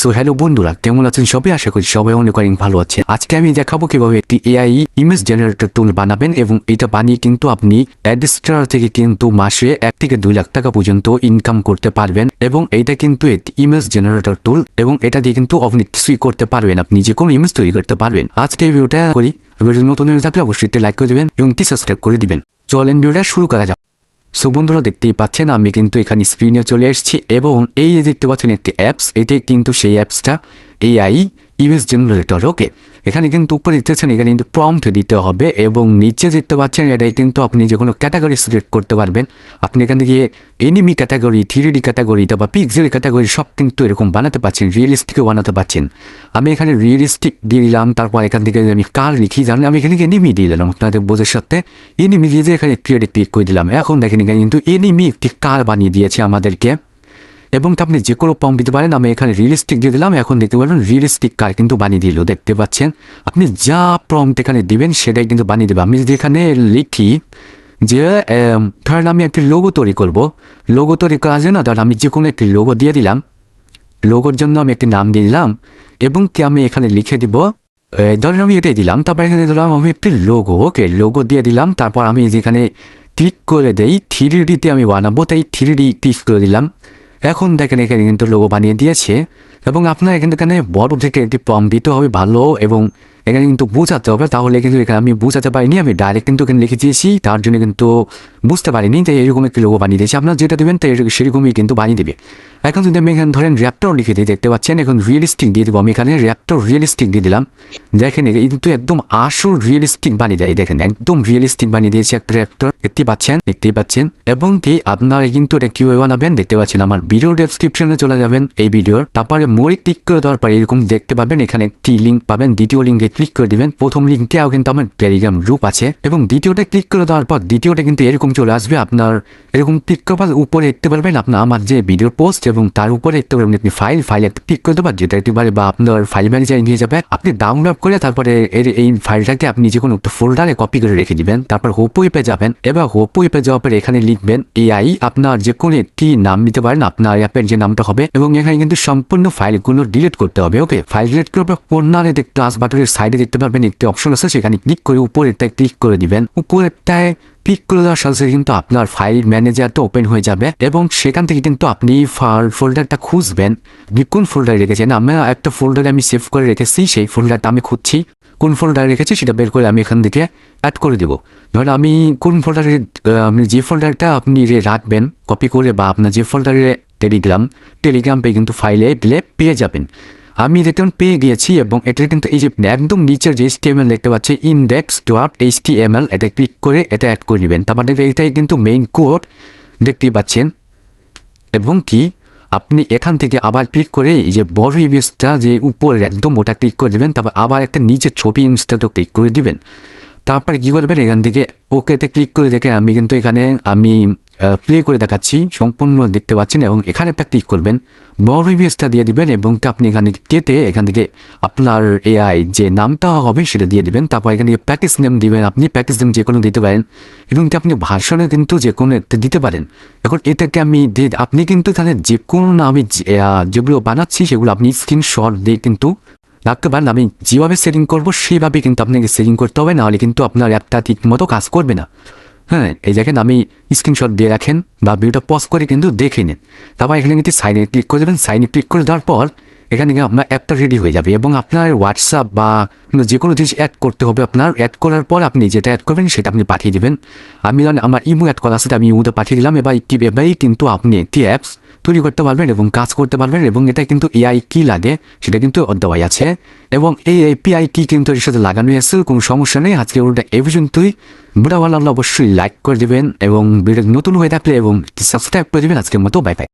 So hello বন্ধুরা, কেমন আছেন সবাই? আশা করি সবাই অনেক ভালো আছে। আজকে আমি দেখাবো কিভাবে একটি এআই ইমেজ জেনারেটর টুল বানাবেন এবং এটা বানিয়ে কিন্তু আপনি অ্যাডস্টার থেকে কিন্তু মাসে 1 থেকে 2 লাখ টাকা পর্যন্ত ইনকাম করতে পারবেন। এবং এটা কিন্তু একটি ইমেজ জেনারেটর টুল এবং এটা দিয়ে কিন্তু আপনি কিছুই করতে পারবেন, আপনি যে কোনো ইমেজ তৈরি করতে পারবেন। আজকে এই ভিডিওটা করি, নতুন হয়ে থাকলে অবশ্যই লাইক করে দেবেন এবং সাবস্ক্রাইব করে দিবেন। চলেন ভিডিওটা শুরু করা যাক। সো বন্ধুরা, দেখতেই পাচ্ছেন আমি কিন্তু এখানে স্ক্রিনে চলে এসেছি এবং এই যে দেখতে পাচ্ছেন একটি অ্যাপস, এটি কিন্তু সেই অ্যাপসটা এআই ইমেজ জেনারেটর। ওকে, এখানে কিন্তু উপরে দিতেছেন, এখানে কিন্তু প্রম্পট দিতে হবে এবং নিচে দেখতে পাচ্ছেন এটাই কিন্তু আপনি যে কোনো ক্যাটাগরি সিলেক্ট করতে পারবেন। আপনি এখান থেকে এনিমি ক্যাটাগরি, 3D ক্যাটাগরি বা পিক্সেল ক্যাটাগরি সব কিন্তু এরকম বানাতে পারছেন, রিয়েলিস্টিকও বানাতে পারছেন। আমি এখানে রিয়েলিস্টিক দিয়ে দিলাম, তারপর এখান থেকে আমি কার লিখি জানেন, আমি এখানে এনিমি দিয়ে দিলাম আপনাদের বোঝার সাথে। এনিমি দিয়ে এখানে ক্রিয়েট ক্লিক করে দিলাম। এখন দেখেন এখানে কিন্তু এনিমি একটি কার বানিয়ে দিয়েছে আমাদেরকে এবং আপনি যে কোনো প্রম্পট দিতে পারেন। আমি এখানে রিয়েলিস্টিক দিয়ে দিলাম, এখন দেখতে পারেন রিয়েলিস্টিক কার কিন্তু বানিয়ে দিল। দেখতে পাচ্ছেন আপনি যা প্রম্পট এখানে দিবেন সেটাই কিন্তু বানিয়ে দেবে। আমি যদি এখানে লিখি যে ধরেন আমি একটি লোগো তৈরি করব, লোগো তৈরি করার জন্য ধরেন আমি যে কোনো একটি লোগো দিয়ে দিলাম, লোগোর জন্য আমি একটি নাম দিয়ে দিলাম এবং কি আমি এখানে লিখে দিব, ধরেন আমি এটাই দিলাম, তারপর এখানে দিলাম আমি একটি লোগো। ওকে, লোগো দিয়ে দিলাম, তারপর আমি যেখানে ক্লিক করে দেই 3Dতে আমি বানাবো, তাই 3D ক্লিক করে দিলাম। এখন দেখেন এখানে কিন্তু লোগো বানিয়ে দিয়েছে এবং আপনার এখানে বড় থেকে একটি প্রম্পট দিতে হবে ভালো এবং এখানে কিন্তু বোঝাতে হবে, তাহলে কিন্তু এখানে আমি বোঝাতে পারিনি, আমি ডাইরেক্ট কিন্তু এখানে লিখে দিয়েছি, তার জন্য কিন্তু বুঝতে পারিনি। তাই এরকম একটি লোগো বানিয়ে দিয়েছি। আপনার যেটা দেবেন তাই সেরকমই কিন্তু বানিয়ে দেবে। এখন যদি আমি এখানে ধরেন র্যাপটর লিখে দিই, দেখতে পাচ্ছেন এখন রিয়েলিস্টিক দিয়ে দেবো। আমি এখানে র্যাপটর রিয়েলিস্টিক দিয়ে দিলাম। দেখেন কিন্তু একদম আসল রিয়েলিস্টিক বানিয়ে দেয়, দেখেন একদম রিয়েলিস্টিক বানিয়ে দিয়েছি একটা র্যাপটর। দেখতেই পাচ্ছেন এবং কি আপনারা কিন্তু এটা কীভাবে বানাবেন দেখতে পাচ্ছেন। আমার ভিডিও ডেসক্রিপশনে চলে যাবেন এই ভিডিওর, তারপরে মোড়ে ক্লিক করে দেওয়ার পরে এরকম দেখতে পাবেন, এখানে একটি লিঙ্ক পাবেন, দ্বিতীয় লিঙ্কে ক্লিক করে দিবেন। প্রথম লিঙ্কটাও কিন্তু আমার টেলিগ্রাম গ্রুপ আছে এবং দ্বিতীয়টা ক্লিক করে দেওয়ার পর দ্বিতীয়টা কিন্তু এরকম চলে আসবে। আপনার এরকম ক্লিক করার উপরে দেখতে পারবেন আপনার আমার যে ভিডিও পোস্ট এবং তার উপরে দেখতে পারবেন আপনি ফাইলে ক্লিক করে দেবেন, যেটা একটু পারে বা আপনার ফাইল ম্যানেজারে নিয়ে যাবে। আপনি ডাউনলোড করে তারপরে এই ফাইলটাকে আপনি যে কোনো একটা ফোল্ডারে কপি করে রেখে দিবেন। তারপর হোপ ওয়েবে যাবেন, এবার হোপ ওয়েবে যাওয়ার পরে এখানে লিখবেন এআই, আপনার যে কোনো একটি নাম দিতে পারেন, আপনার অ্যাপের যে নামটা হবে এবং এখানে কিন্তু সম্পূর্ণ ফাইলগুলো ডিলিট করতে হবে। ওকে, ফাইল ডিলিট করার পর কর্নারে প্লাস বাটনের সাইডে দেখতে পারবেন একটি অপশন আছে, সেখানে ক্লিক করে উপরেরটায় ক্লিক করে দিবেন। উপরেরটায় ক্লিক করে দেওয়ার সাথে কিন্তু আপনার ফাইল ম্যানেজারটা ওপেন হয়ে যাবে এবং সেখান থেকে কিন্তু আপনি ফোল্ডারটা খুঁজবেন, কোন ফোল্ডারে রেখেছেন। আমি একটা ফোল্ডারে আমি সেভ করে রেখেছি, সেই ফোল্ডারটা আমি খুঁজছি, কোন ফোল্ডারে রেখেছি সেটা বের করে আমি এখান থেকে অ্যাড করে দেবো। ধরুন আমি কোন ফোল্ডারে, আপনি যে ফোল্ডারটা আপনি রাখবেন কপি করে বা আপনার যে ফোল্ডারে টেলিগ্রাম পেয়ে কিন্তু ফাইলে দিলে পেয়ে যাবেন। আমি দেখুন পেয়ে গিয়েছি এবং এটা কিন্তু এই যে একদম নিচের যে HTML দেখতে পাচ্ছি index.html, এটা ক্লিক করে এটা অ্যাড করে নেবেন। তারপরে এটাই কিন্তু মেইন কোড দেখতেই পাচ্ছেন এবং কি আপনি এখান থেকে আবার ক্লিক করে এই যে বড় ইমেজটা যে উপরে একদম ওটা ক্লিক করে দেবেন, তারপর আবার একটা নিচের ছবি ইমেজটাও ক্লিক করে দিবেন। তারপরে কী করবেন, এখান থেকে ওকেতে ক্লিক করে দেখে আমি কিন্তু এখানে আমি প্লে করে দেখাচ্ছি, সম্পূর্ণ দেখতে পাচ্ছেন এবং এখানে একটা ক্লিক করবেন, বড় ইমেজটা দিয়ে দিবেন এবং আপনি এখানে কেটে এখান থেকে আপনার এআই যে নামটা হবে সেটা দিয়ে দিবেন। তারপর এখানে প্যাকেজ নেম দিবেন, আপনি প্যাকেজ নেম যে কোনো দিতে পারেন এবং আপনি ভার্সনে কিন্তু যে কোনো একটা দিতে পারেন। এখন এটাকে আমি আপনি কিন্তু এখানে যে কোনো আমি যেগুলো বানাচ্ছি সেগুলো আপনি স্ক্রিনশট দিয়ে কিন্তু রাখতে পারেন। আমি যেভাবে সেটিং করবো সেইভাবে কিন্তু আপনাকে সেটিং করতে হবে, নাহলে কিন্তু আপনার অ্যাপটা ঠিক মতো কাজ করবে না। হ্যাঁ, এই দেখেন আমি স্ক্রিনশট দিয়ে রাখেন বা ভিডিওটা পজ করে কিন্তু দেখে নিন। তারপর এখানে কিন্তু সাইনে ক্লিক করে দেবেন, সাইনে ক্লিক করে দেওয়ার পর এখানে আপনার অ্যাপটা রেডি হয়ে যাবে এবং আপনার হোয়াটসঅ্যাপ বা যে কোনো জিনিস অ্যাড করতে হবে। আপনার অ্যাড করার পর আপনি যেটা অ্যাড করবেন সেটা আপনি পাঠিয়ে দেবেন। আমি আমার ইমো অ্যাড করা আছে, আমি ইমোতে পাঠিয়ে দিলাম। এবারই কিন্তু আপনি একটি অ্যাপস তৈরি করতে পারবেন এবং কাজ করতে পারবেন এবং এটা কিন্তু এআই কি লাগে সেটা কিন্তু দেওয়াই আছে এবং এই এপিআই কি কিন্তু এর সাথে লাগানোই আছে, কোনো সমস্যা নেই। আজকে ওটা এই পর্যন্তই। ভিডিও ভালো লাগলে অবশ্যই লাইক করে দেবেন এবং ভিডিও নতুন হয়ে থাকলে এবং সাবস্ক্রাইব করে দেবেন। আজকের মতো বাই বাই।